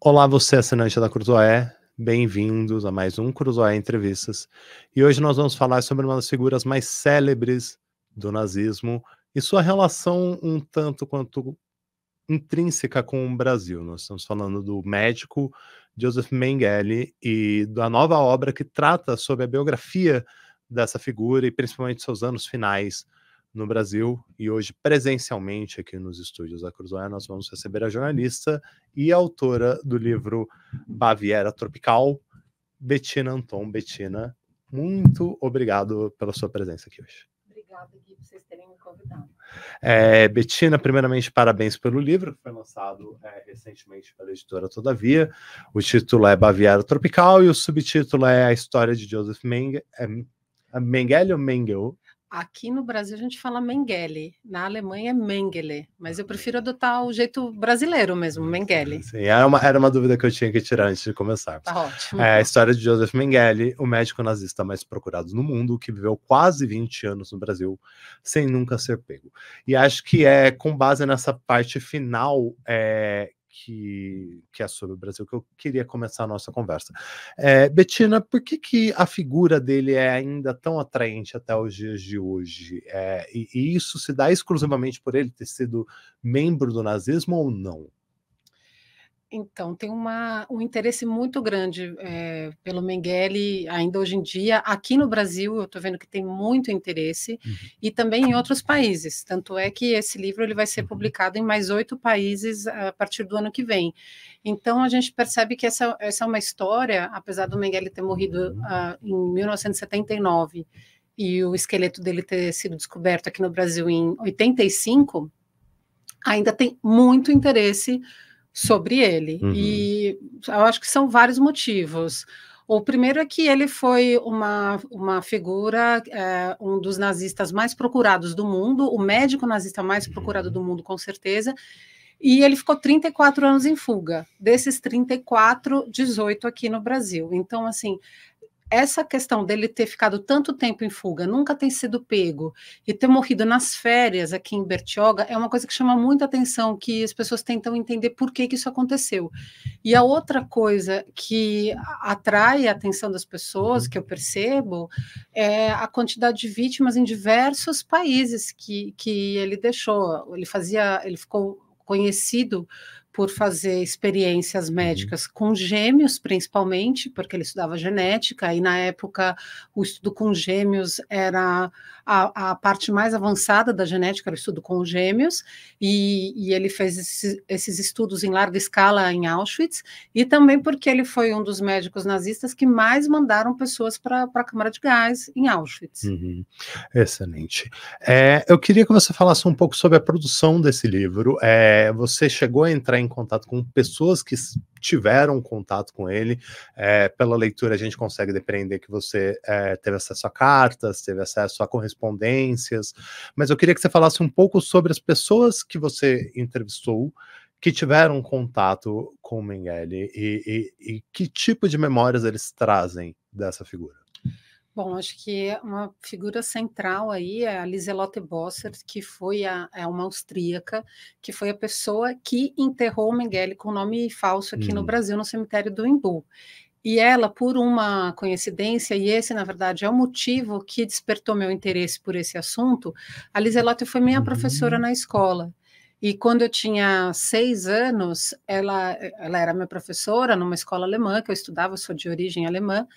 Olá, você assinante da Cruzoé, bem-vindos a mais um Cruzoé Entrevistas. E hoje nós vamos falar sobre uma das figuras mais célebres do nazismo e sua relação um tanto quanto intrínseca com o Brasil. Nós estamos falando do médico Joseph Mengele e da nova obra que trata sobre a biografia dessa figura e principalmente seus anos finais no Brasil. E hoje, presencialmente aqui nos estúdios da Cruzoé, nós vamos receber a jornalista e autora do livro Baviera Tropical, Bettina Anton. Bettina, muito obrigado pela sua presença aqui hoje. Obrigada, Gui, por vocês terem me convidado. Bettina, primeiramente, parabéns pelo livro, que foi lançado recentemente pela editora Todavia. O título é Baviera Tropical e o subtítulo é A História de Joseph Mengele. Mengele ou Mengele? Aqui no Brasil a gente fala Mengele, na Alemanha é Mengele, mas eu prefiro adotar o jeito brasileiro mesmo, Mengele. Sim, era uma dúvida que eu tinha que tirar antes de começar. Tá ótimo. A história de Joseph Mengele, o médico nazista mais procurado no mundo, que viveu quase 20 anos no Brasil, sem nunca ser pego. E acho que é com base nessa parte final que é sobre o Brasil que eu queria começar a nossa conversa. Bettina, por que a figura dele é ainda tão atraente até os dias de hoje? E isso se dá exclusivamente por ele ter sido membro do nazismo ou não? Então, tem um interesse muito grande pelo Mengele, ainda hoje em dia. Aqui no Brasil, eu estou vendo que tem muito interesse, e também em outros países. Tanto é que esse livro ele vai ser publicado em mais 8 países a partir do ano que vem. Então, a gente percebe que essa é uma história, apesar do Mengele ter morrido em 1979, e o esqueleto dele ter sido descoberto aqui no Brasil em 85, ainda tem muito interesse sobre ele. E eu acho que são vários motivos. O primeiro é que ele foi uma figura, um dos nazistas mais procurados do mundo, o médico nazista mais procurado do mundo, com certeza, e ele ficou 34 anos em fuga. Desses 34, 18 aqui no Brasil. Então, assim, essa questão dele ter ficado tanto tempo em fuga, nunca ter sido pego e ter morrido nas férias aqui em Bertioga é uma coisa que chama muita atenção, que as pessoas tentam entender por que isso aconteceu. E a outra coisa que atrai a atenção das pessoas, que eu percebo, é a quantidade de vítimas em diversos países que ele deixou. Ele ficou conhecido por fazer experiências médicas com gêmeos, principalmente, porque ele estudava genética, e na época o estudo com gêmeos era a parte mais avançada da genética, era o estudo com gêmeos, e ele fez esses estudos em larga escala em Auschwitz, e também porque ele foi um dos médicos nazistas que mais mandaram pessoas para a Câmara de Gás em Auschwitz. Excelente. Eu queria que você falasse um pouco sobre a produção desse livro. Você chegou a entrar em contato com pessoas que tiveram contato com ele. Pela leitura a gente consegue depreender que você teve acesso a cartas, teve acesso a correspondências, mas eu queria que você falasse um pouco sobre as pessoas que você entrevistou, que tiveram contato com o Mengele e que tipo de memórias eles trazem dessa figura. Bom, acho que uma figura central aí é a Lieselotte Bossert, que foi uma austríaca, que foi a pessoa que enterrou o Mengele com nome falso aqui no Brasil, no cemitério do Embu. E ela, por uma coincidência, e esse, na verdade, é o motivo que despertou meu interesse por esse assunto, a Lieselotte foi minha professora na escola. E quando eu tinha 6 anos, ela era minha professora numa escola alemã, que eu estudava, eu sou de origem alemã,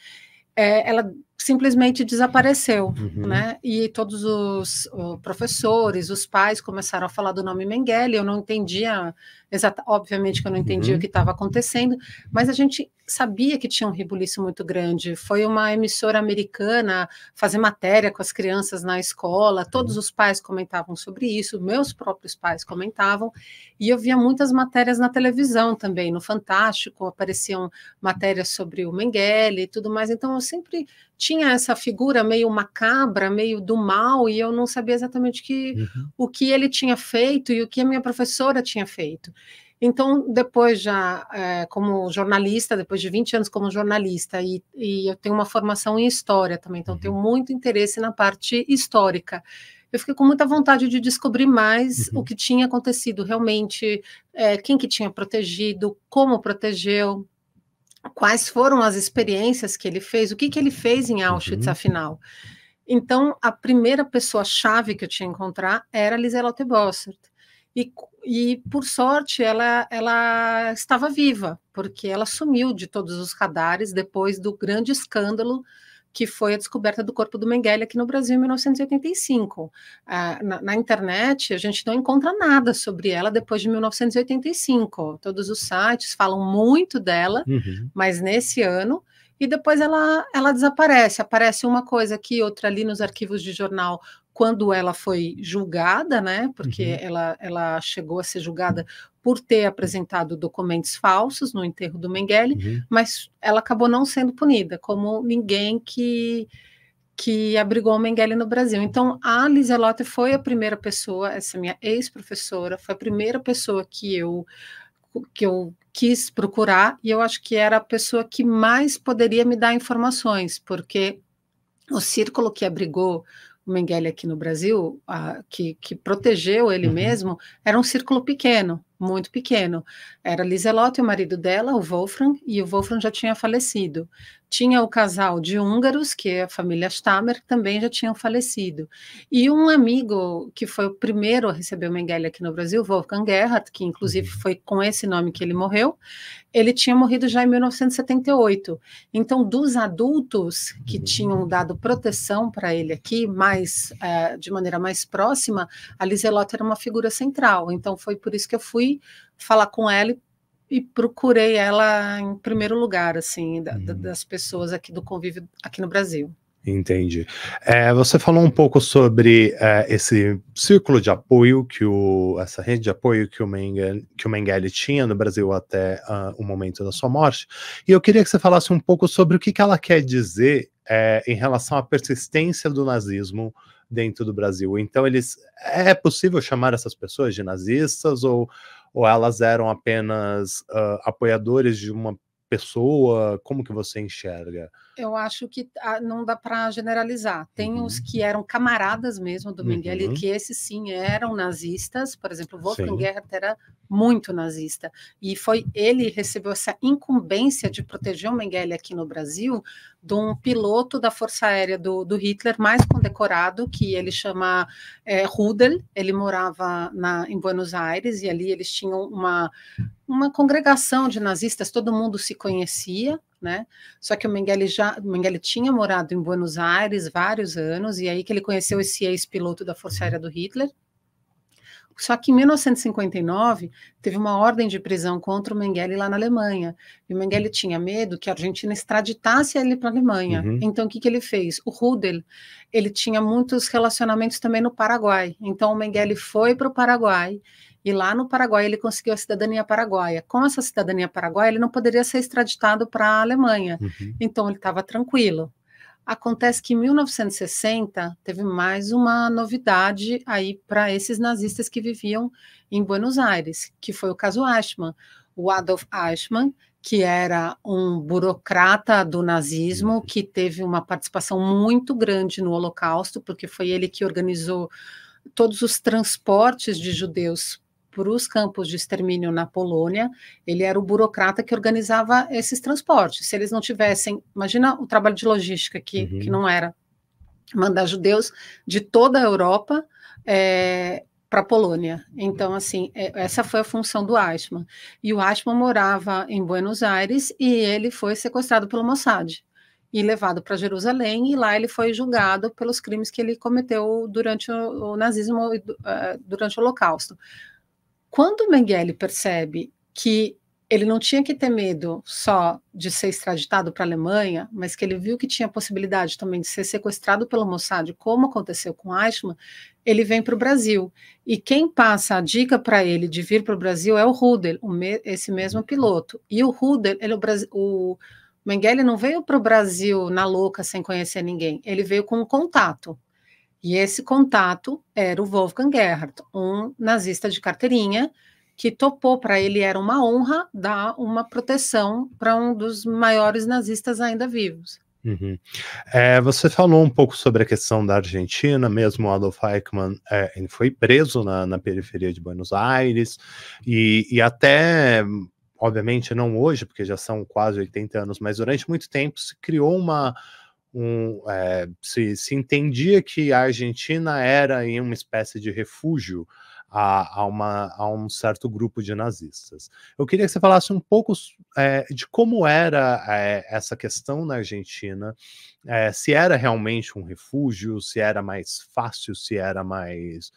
ela simplesmente desapareceu, né? E todos os professores, os pais começaram a falar do nome Mengele. Eu não entendia, obviamente que eu não entendia o que estava acontecendo, mas a gente sabia que tinha um rebuliço muito grande. Foi uma emissora americana fazer matéria com as crianças na escola, todos os pais comentavam sobre isso, meus próprios pais comentavam, e eu via muitas matérias na televisão também, no Fantástico, apareciam matérias sobre o Mengele e tudo mais, então eu sempre tinha essa figura meio macabra, meio do mal, e eu não sabia exatamente o que ele tinha feito e o que a minha professora tinha feito. Então, depois já como jornalista, depois de 20 anos como jornalista, e eu tenho uma formação em história também, então tenho muito interesse na parte histórica. eu fiquei com muita vontade de descobrir mais o que tinha acontecido realmente, quem que tinha protegido, como protegeu, quais foram as experiências que ele fez, o que que ele fez em Auschwitz, afinal. Então, a primeira pessoa-chave que eu tinha que encontrar era Liselotte Bossert. E, por sorte, ela estava viva, porque ela sumiu de todos os radares depois do grande escândalo que foi a descoberta do corpo do Mengele aqui no Brasil em 1985. Na internet, a gente não encontra nada sobre ela depois de 1985. Todos os sites falam muito dela, mas nesse ano, e depois ela desaparece. Aparece uma coisa aqui, outra ali nos arquivos de jornal, quando ela foi julgada, né? Porque ela chegou a ser julgada por ter apresentado documentos falsos no enterro do Mengele, mas ela acabou não sendo punida, como ninguém que abrigou o Mengele no Brasil. Então, a Liselotte foi a primeira pessoa, essa minha ex-professora, foi a primeira pessoa que eu quis procurar, e eu acho que era a pessoa que mais poderia me dar informações, porque o círculo que abrigou o Mengele aqui no Brasil, que protegeu ele mesmo, era um círculo pequeno, muito pequeno. Era Liselotte e o marido dela, o Wolfram, e o Wolfram já tinha falecido. Tinha o casal de húngaros, que é a família Stammer, que também já tinham falecido. E um amigo, que foi o primeiro a receber o Mengele aqui no Brasil, Wolfgang Gerhardt, que inclusive foi com esse nome que ele morreu, ele tinha morrido já em 1978. Então, dos adultos que tinham dado proteção para ele aqui, de maneira mais próxima, a Liselotte era uma figura central. Então, foi por isso que eu fui falar com ela e procurei ela em primeiro lugar, assim, das pessoas aqui do convívio aqui no Brasil. Entendi. Você falou um pouco sobre esse círculo de apoio, essa rede de apoio que o Mengele tinha no Brasil até o momento da sua morte, e eu queria que você falasse um pouco sobre o que ela quer dizer em relação à persistência do nazismo dentro do Brasil. Então, é possível chamar essas pessoas de nazistas, ou elas eram apenas apoiadores de uma pessoa? Como que você enxerga? Eu acho que não dá para generalizar. Tem os que eram camaradas mesmo do Mengele, que esses sim eram nazistas. Por exemplo, Wolfgang Gerhardt era muito nazista. E ele recebeu essa incumbência de proteger o Mengele aqui no Brasil de um piloto da Força Aérea do Hitler, mais condecorado, que ele chama Rudel. Ele morava em Buenos Aires, e ali eles tinham uma congregação de nazistas, todo mundo se conhecia, né? Só que o Mengele tinha morado em Buenos Aires vários anos, e aí que ele conheceu esse ex-piloto da Força Aérea do Hitler. Só que em 1959 teve uma ordem de prisão contra o Mengele lá na Alemanha, e o Mengele tinha medo que a Argentina extraditasse ele para a Alemanha. Então o que ele fez? O Rudel, ele tinha muitos relacionamentos também no Paraguai, então o Mengele foi para o Paraguai, e lá no Paraguai ele conseguiu a cidadania paraguaia. Com essa cidadania paraguaia, ele não poderia ser extraditado para a Alemanha. Então ele estava tranquilo. Acontece que em 1960 teve mais uma novidade aí para esses nazistas que viviam em Buenos Aires, que foi o caso Eichmann. O Adolf Eichmann, que era um burocrata do nazismo, que teve uma participação muito grande no Holocausto, porque foi ele que organizou todos os transportes de judeus para os campos de extermínio na Polônia. Ele era o burocrata que organizava esses transportes. Se eles não tivessem, imagina o trabalho de logística que não era mandar judeus de toda a Europa para a Polônia. Então, assim, essa foi a função do Eichmann. E o Eichmann morava em Buenos Aires, e ele foi sequestrado pelo Mossad e levado para Jerusalém, e lá ele foi julgado pelos crimes que ele cometeu durante o nazismo, durante o Holocausto. Quando o Mengele percebe que ele não tinha que ter medo só de ser extraditado para a Alemanha, mas que ele viu que tinha possibilidade também de ser sequestrado pelo Mossad, como aconteceu com Eichmann, ele vem para o Brasil. E quem passa a dica para ele de vir para o Brasil é o Rudel, esse mesmo piloto. E o Rudel, o Mengele não veio para o Brasil na louca, sem conhecer ninguém, ele veio com um contato. E esse contato era o Wolfgang Gerhardt, um nazista de carteirinha, que topou, para ele era uma honra dar uma proteção para um dos maiores nazistas ainda vivos. Uhum. Você falou um pouco sobre a questão da Argentina, mesmo o Adolf Eichmann, ele foi preso na periferia de Buenos Aires, e até, obviamente não hoje, porque já são quase 80 anos, mas durante muito tempo se criou se entendia que a Argentina era em uma espécie de refúgio a um certo grupo de nazistas. Eu queria que você falasse um pouco de como era essa questão na Argentina, se era realmente um refúgio, se era mais fácil, se era mais.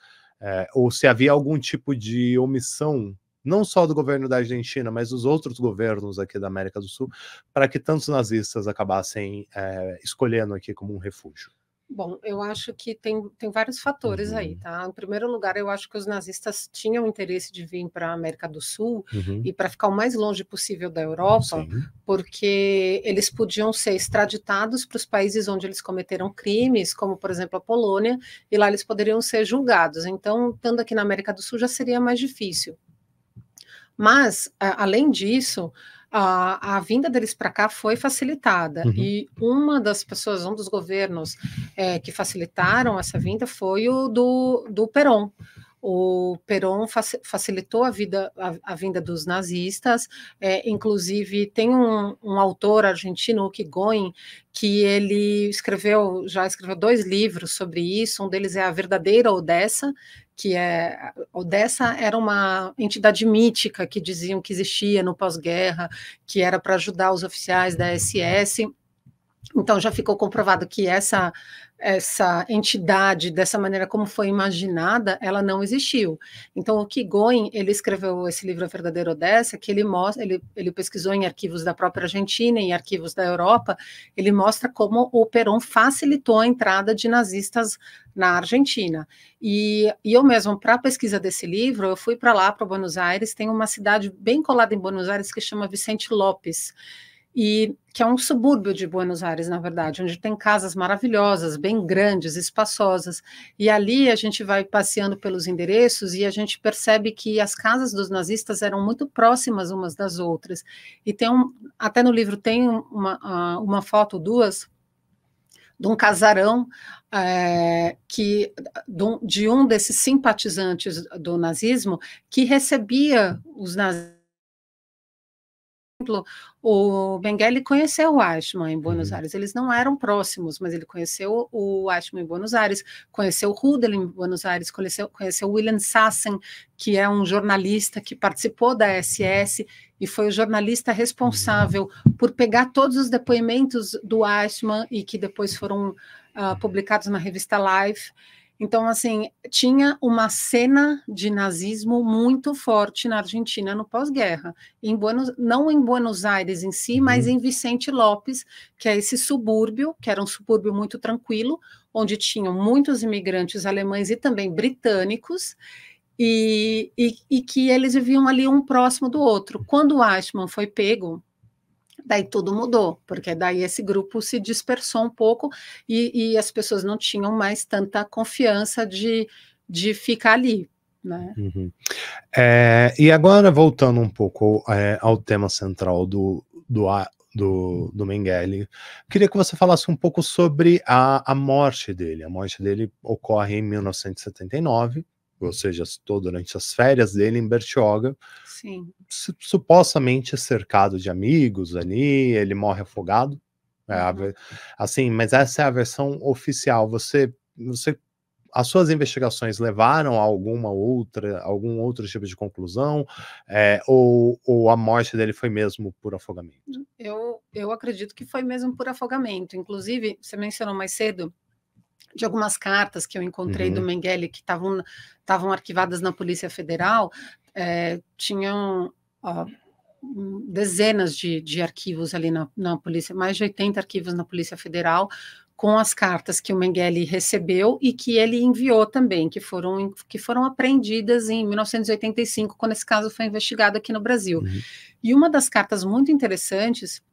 Ou se havia algum tipo de omissão, não só do governo da Argentina, mas dos outros governos aqui da América do Sul, para que tantos nazistas acabassem escolhendo aqui como um refúgio. Bom, eu acho que tem vários fatores aí, tá? Em primeiro lugar, eu acho que os nazistas tinham interesse de vir para a América do Sul e para ficar o mais longe possível da Europa, porque eles podiam ser extraditados para os países onde eles cometeram crimes, como, por exemplo, a Polônia, e lá eles poderiam ser julgados. Então, estando aqui na América do Sul já seria mais difícil. Mas, além disso, a vinda deles para cá foi facilitada, e uma das pessoas, um dos governos que facilitaram essa vinda foi o do Perón. O Perón facilitou a vinda dos nazistas, inclusive tem um autor argentino, o Irigoyen, que ele já escreveu 2 livros sobre isso, um deles é A Verdadeira Odessa, que Odessa era uma entidade mítica que diziam que existia no pós-guerra, que era para ajudar os oficiais da SS. Então já ficou comprovado que essa entidade, dessa maneira como foi imaginada, ela não existiu. Então o Irigoyen, ele escreveu esse livro A Verdadeira Odessa, que ele pesquisou em arquivos da própria Argentina, em arquivos da Europa, ele mostra como o Perón facilitou a entrada de nazistas na Argentina. E eu mesmo, para a pesquisa desse livro, eu fui para lá, para Buenos Aires, tem uma cidade bem colada em Buenos Aires que chama Vicente López, e que é um subúrbio de Buenos Aires, na verdade, onde tem casas maravilhosas, bem grandes, espaçosas, e ali a gente vai passeando pelos endereços e a gente percebe que as casas dos nazistas eram muito próximas umas das outras, e até no livro tem uma foto, 2, de um casarão de um desses simpatizantes do nazismo que recebia os nazistas. O Mengele conheceu o Eichmann em Buenos Aires, eles não eram próximos, mas ele conheceu o Eichmann em Buenos Aires, conheceu o Rudel em Buenos Aires, conheceu o Wilhelm Sassen, que é um jornalista que participou da SS e foi o jornalista responsável por pegar todos os depoimentos do Eichmann e que depois foram publicados na revista Life. Então, assim, tinha uma cena de nazismo muito forte na Argentina no pós-guerra, não em Buenos Aires em si, mas em Vicente López, que é esse subúrbio, que era um subúrbio muito tranquilo, onde tinham muitos imigrantes alemães e também britânicos, e que eles viviam ali um próximo do outro. Quando o Eichmann foi pego, daí tudo mudou, porque daí esse grupo se dispersou um pouco e as pessoas não tinham mais tanta confiança de ficar ali, né? E agora, voltando um pouco ao tema central do Mengele, queria que você falasse um pouco sobre a morte dele. A morte dele ocorre em 1979, ou seja, estou durante as férias dele em Bertioga. Sim. Supostamente cercado de amigos ali, ele morre afogado. Assim, mas essa é a versão oficial. As suas investigações levaram a algum outro tipo de conclusão? Ou a morte dele foi mesmo por afogamento? Eu acredito que foi mesmo por afogamento. Inclusive, você mencionou mais cedo de algumas cartas que eu encontrei do Mengele que estavam arquivadas na Polícia Federal, tinham dezenas de arquivos ali na polícia, mais de 80 arquivos na Polícia Federal, com as cartas que o Mengele recebeu e que ele enviou também, que foram apreendidas em 1985, quando esse caso foi investigado aqui no Brasil. E uma das cartas muito interessantes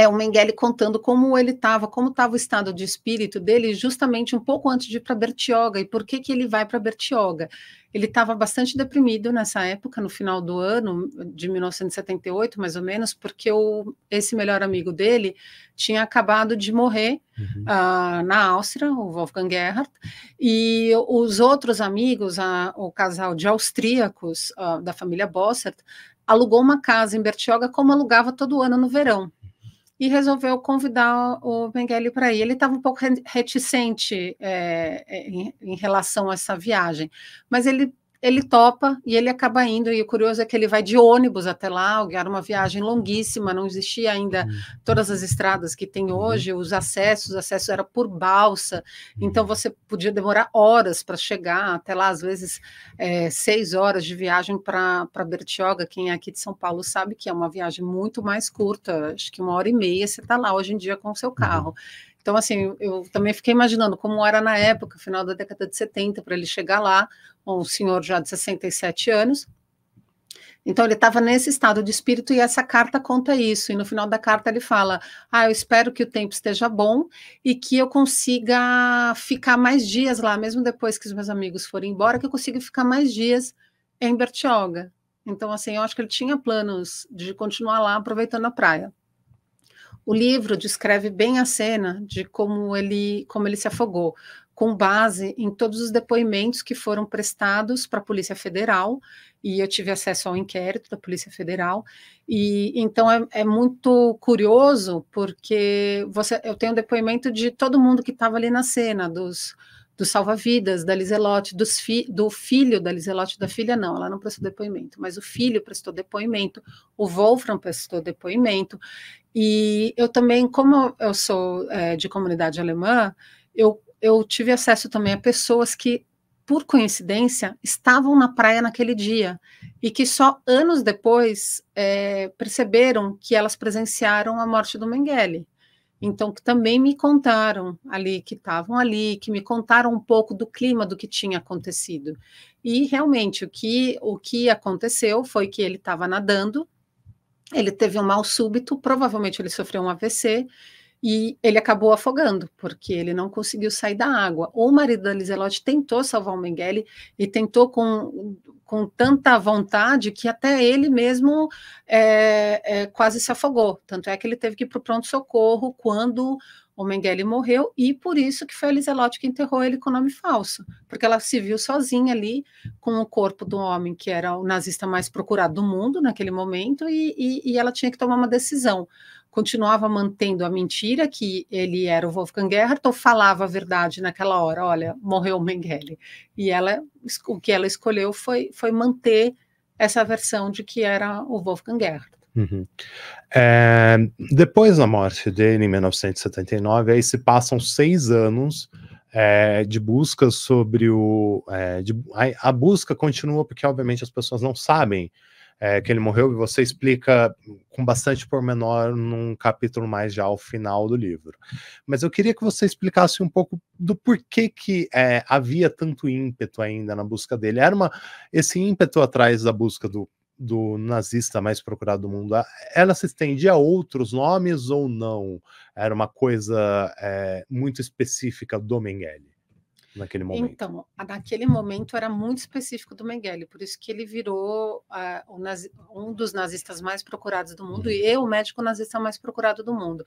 o Mengele contando como ele estava, como estava o estado de espírito dele, justamente um pouco antes de ir para Bertioga, e por que que ele vai para Bertioga. Ele estava bastante deprimido nessa época, no final do ano de 1978, mais ou menos, porque esse melhor amigo dele tinha acabado de morrer na Áustria, o Wolfgang Gerhard, e os outros amigos, o casal de austríacos da família Bossert, alugou uma casa em Bertioga, como alugava todo ano no verão, e resolveu convidar o Mengele para ir. Ele estava um pouco reticente em relação a essa viagem, mas ele topa e ele acaba indo, e o curioso é que ele vai de ônibus até lá, era uma viagem longuíssima, não existia ainda todas as estradas que tem hoje, o acesso era por balsa, então você podia demorar horas para chegar até lá, às vezes 6 horas de viagem para Bertioga. Quem é aqui de São Paulo sabe que é uma viagem muito mais curta, acho que 1h30 você está lá hoje em dia com o seu carro. Então, assim, eu também fiquei imaginando como era na época, final da década de 70, para ele chegar lá, um senhor já de 67 anos. Então, ele estava nesse estado de espírito, e essa carta conta isso. E no final da carta ele fala: eu espero que o tempo esteja bom e que eu consiga ficar mais dias lá, mesmo depois que os meus amigos forem embora, que eu consiga ficar mais dias em Bertioga. Então, assim, eu acho que ele tinha planos de continuar lá aproveitando a praia. O livro descreve bem a cena de como ele se afogou, com base em todos os depoimentos que foram prestados para a Polícia Federal, e eu tive acesso ao inquérito da Polícia Federal, e então é muito curioso, porque eu tenho depoimento de todo mundo que estava ali na cena, dos salva-vidas da Liselotte, do filho da Liselotte, da filha não, ela não prestou depoimento, mas o filho prestou depoimento, o Wolfram prestou depoimento, e eu também, como eu sou de comunidade alemã, eu tive acesso também a pessoas que, por coincidência, estavam na praia naquele dia, e que só anos depois perceberam que elas presenciaram a morte do Mengele. Então, que também me contaram ali, que estavam ali, que me contaram um pouco do clima do que tinha acontecido. E, realmente, o que aconteceu foi que ele estava nadando, ele teve um mal súbito, provavelmente ele sofreu um AVC, e ele acabou afogando, porque ele não conseguiu sair da água. O marido da Liselotte tentou salvar o Mengele, e tentou com tanta vontade que até ele mesmo quase se afogou. Tanto é que ele teve que ir para o pronto-socorro quando o Mengele morreu, e por isso que foi a Liselotte que enterrou ele com nome falso, porque ela se viu sozinha ali com o corpo do homem que era o nazista mais procurado do mundo naquele momento, e ela tinha que tomar uma decisão. Continuava mantendo a mentira que ele era o Wolfgang Gerhard, ou falava a verdade naquela hora: olha, morreu o Mengele. E o que ela escolheu foi manter essa versão de que era o Wolfgang Gerhard. Depois da morte dele, em 1979, aí se passam 6 anos de busca sobre a busca continua, porque obviamente as pessoas não sabem que ele morreu, e você explica com bastante pormenor num capítulo mais já ao final do livro. Mas eu queria que você explicasse um pouco do porquê que havia tanto ímpeto ainda na busca dele. Esse ímpeto atrás da busca do nazista mais procurado do mundo, ela se estendia a outros nomes ou não? Era uma coisa muito específica do Mengele naquele momento? Então, naquele momento era muito específico do Mengele, por isso que ele virou um dos nazistas mais procurados do mundo, e o médico nazista mais procurado do mundo.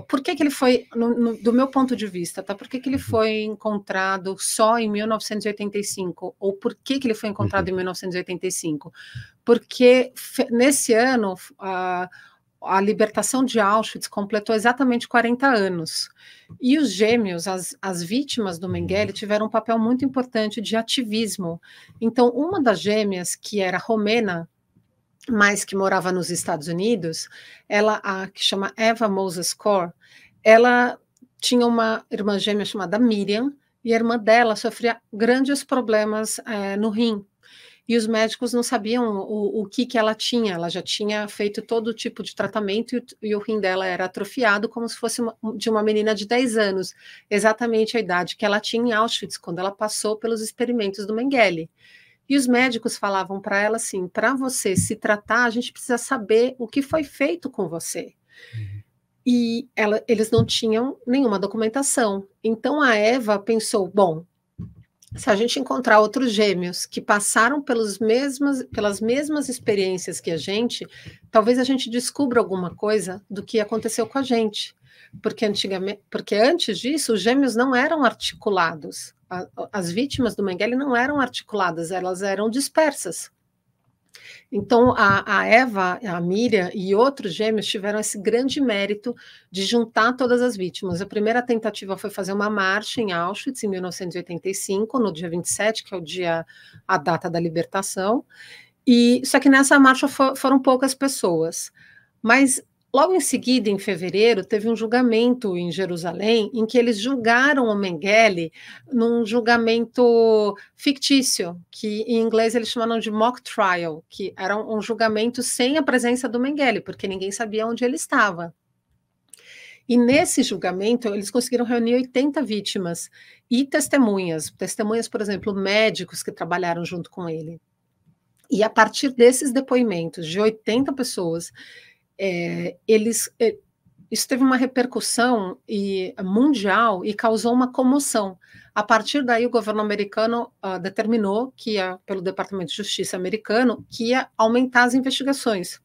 Por que ele foi, do meu ponto de vista, tá? Por que ele foi encontrado só em 1985? Ou por que ele foi encontrado em 1985? Porque nesse ano a libertação de Auschwitz completou exatamente 40 anos. E os gêmeos, as vítimas do Mengele, tiveram um papel muito importante de ativismo. Então, uma das gêmeas, que era romena, mas que morava nos Estados Unidos, que chama Eva Moses Kor, ela tinha uma irmã gêmea chamada Miriam, e a irmã dela sofria grandes problemas no rim. E os médicos não sabiam o que ela tinha. Ela já tinha feito todo tipo de tratamento, e o rim dela era atrofiado, como se fosse de uma menina de 10 anos, exatamente a idade que ela tinha em Auschwitz, quando ela passou pelos experimentos do Mengele. E os médicos falavam para ela assim: para você se tratar, a gente precisa saber o que foi feito com você. eles não tinham nenhuma documentação. Então a Eva pensou, bom, se a gente encontrar outros gêmeos que passaram pelas mesmas experiências que a gente, talvez a gente descubra alguma coisa do que aconteceu com a gente. Porque antes disso, os gêmeos não eram articulados. As vítimas do Mengele não eram articuladas, elas eram dispersas. Então, a Eva, a Miriam e outros gêmeos tiveram esse grande mérito de juntar todas as vítimas. A primeira tentativa foi fazer uma marcha em Auschwitz, em 1985, no dia 27, que é a data da libertação. Só que nessa marcha foram poucas pessoas. Mas logo em seguida, em fevereiro, teve um julgamento em Jerusalém em que eles julgaram o Mengele num julgamento fictício, que em inglês eles chamaram de mock trial, que era um julgamento sem a presença do Mengele, porque ninguém sabia onde ele estava. E nesse julgamento, eles conseguiram reunir 80 vítimas e testemunhas, por exemplo, médicos que trabalharam junto com ele. E a partir desses depoimentos de 80 pessoas, isso teve uma repercussão mundial e causou uma comoção. A partir daí, o governo americano determinou pelo Departamento de Justiça americano, que ia aumentar as investigações.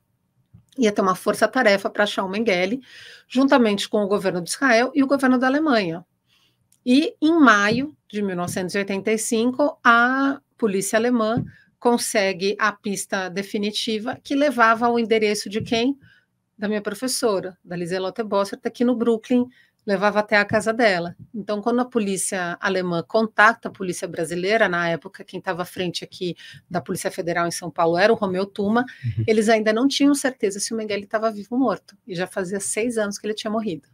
Ia ter uma força-tarefa para achar o Mengele, juntamente com o governo de Israel e o governo da Alemanha. E, em maio de 1985, a polícia alemã consegue a pista definitiva que levava ao endereço de quem? Da minha professora, da Liselotte Bossert, aqui no Brooklyn, levava até a casa dela. Então, quando a polícia alemã contacta a polícia brasileira, na época, quem estava à frente aqui da Polícia Federal em São Paulo era o Romeu Tuma, eles ainda não tinham certeza se o Mengele estava vivo ou morto, e já fazia 6 anos que ele tinha morrido.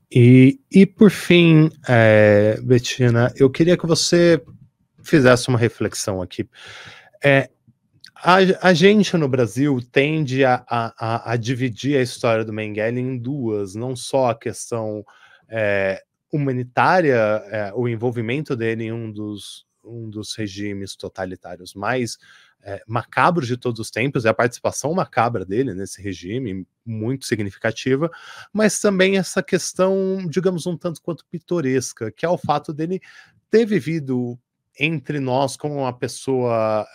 E por fim, Bettina, eu queria que você fizesse uma reflexão aqui. A gente no Brasil tende a dividir a história do Mengele em duas, não só a questão humanitária, o envolvimento dele em um dos regimes totalitários mais macabros de todos os tempos, e a participação macabra dele nesse regime, muito significativa, mas também essa questão, digamos, um tanto quanto pitoresca, que é o fato dele ter vivido entre nós como uma pessoa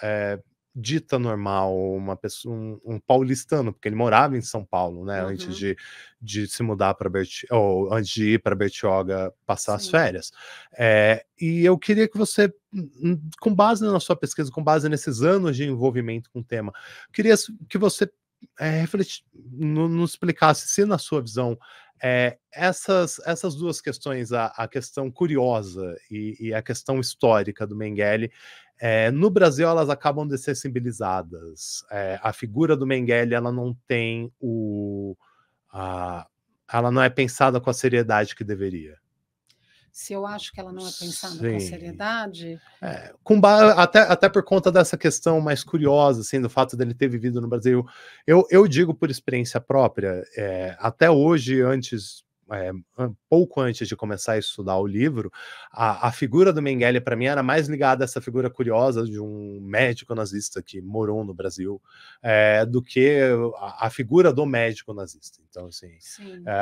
dita normal, uma pessoa, um paulistano, porque ele morava em São Paulo, né, antes de se mudar para ou antes de ir para Bertioga passar as férias. E eu queria que você, com base na sua pesquisa, com base nesses anos de envolvimento com o tema, queria que você nos explicasse se, na sua visão, essas duas questões, a questão curiosa e a questão histórica do Mengele, no Brasil elas acabam dessensibilizadas. A figura do Mengele, ela não tem ela não é pensada com a seriedade que deveria. Se eu acho que ela não é pensada com seriedade... Até por conta dessa questão mais curiosa, assim, do fato dele ter vivido no Brasil. Eu digo por experiência própria, até hoje, pouco antes de começar a estudar o livro, a figura do Mengele, para mim, era mais ligada a essa figura curiosa de um médico nazista que morou no Brasil, do que a figura do médico nazista. Então, assim,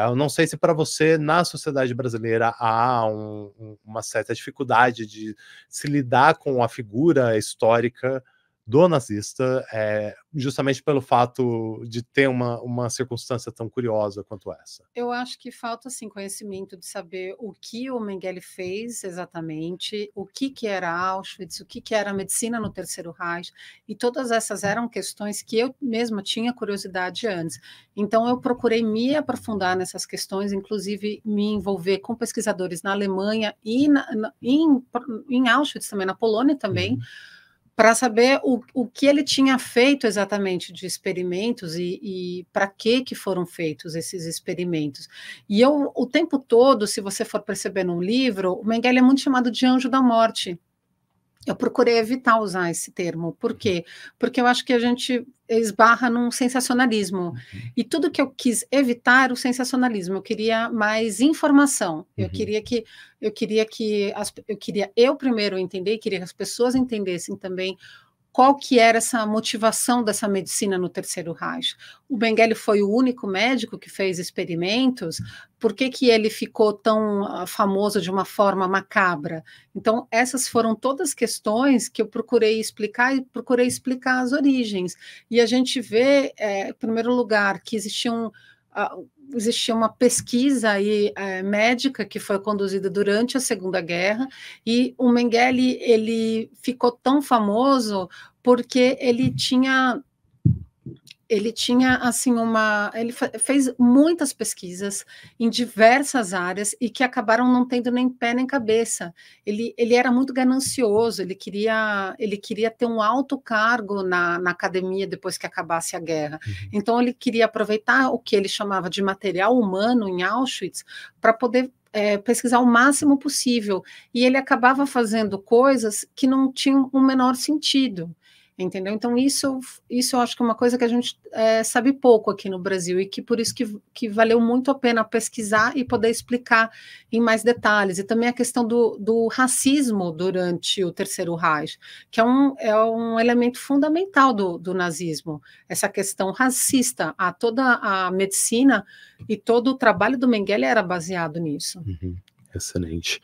eu não sei se para você, na sociedade brasileira, há uma certa dificuldade de se lidar com a figura histórica do nazista, justamente pelo fato de ter uma circunstância tão curiosa quanto essa. Eu acho que falta, assim, conhecimento de saber o que o Mengele fez exatamente, o que era Auschwitz, o que era a medicina no Terceiro Reich, e todas essas eram questões que eu mesma tinha curiosidade antes. Então, eu procurei me aprofundar nessas questões, inclusive me envolver com pesquisadores na Alemanha e em Auschwitz também, na Polônia também, para saber o que ele tinha feito exatamente de experimentos e para que foram feitos esses experimentos. E eu, o tempo todo, se você for perceber no livro, o Mengele é muito chamado de anjo da morte. Eu procurei evitar usar esse termo. Por quê? Porque eu acho que a gente esbarra num sensacionalismo. E tudo que eu quis evitar era o sensacionalismo. Eu queria mais informação. Eu queria eu primeiro entender, queria que as pessoas entendessem também qual que era essa motivação dessa medicina no Terceiro Reich. O Mengele foi o único médico que fez experimentos, por que que ele ficou tão famoso de uma forma macabra? Então, essas foram todas questões que eu procurei explicar e procurei explicar as origens. E a gente vê, em primeiro lugar, que existia uma pesquisa aí, médica que foi conduzida durante a Segunda Guerra, e o Mengele ele ficou tão famoso porque ele tinha assim ele fez muitas pesquisas em diversas áreas e que acabaram não tendo nem pé nem cabeça. Ele era muito ganancioso, ele queria ter um alto cargo na academia depois que acabasse a guerra. Então ele queria aproveitar o que ele chamava de material humano em Auschwitz para poder pesquisar o máximo possível. E ele acabava fazendo coisas que não tinham o menor sentido. Entendeu? Então, isso eu acho que é uma coisa que a gente sabe pouco aqui no Brasil, e que por isso que valeu muito a pena pesquisar e poder explicar em mais detalhes. E também a questão do racismo durante o Terceiro Reich, que é um elemento fundamental do nazismo, essa questão racista. Toda a medicina e todo o trabalho do Mengele era baseado nisso. Excelente.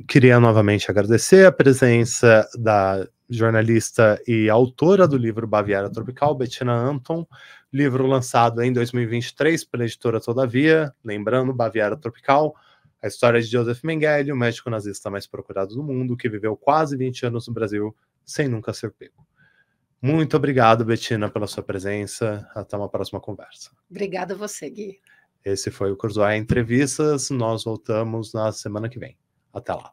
Queria novamente agradecer a presença da jornalista e autora do livro Baviera Tropical, Bettina Anton, livro lançado em 2023 pela editora Todavia. Lembrando, Baviera Tropical, a história de Joseph Mengele, o médico nazista mais procurado do mundo, que viveu quase 20 anos no Brasil sem nunca ser pego. Muito obrigado, Bettina, pela sua presença. Até uma próxima conversa. Obrigada a você, Gui. Esse foi o Cruzoé Entrevistas. Nós voltamos na semana que vem. Até lá.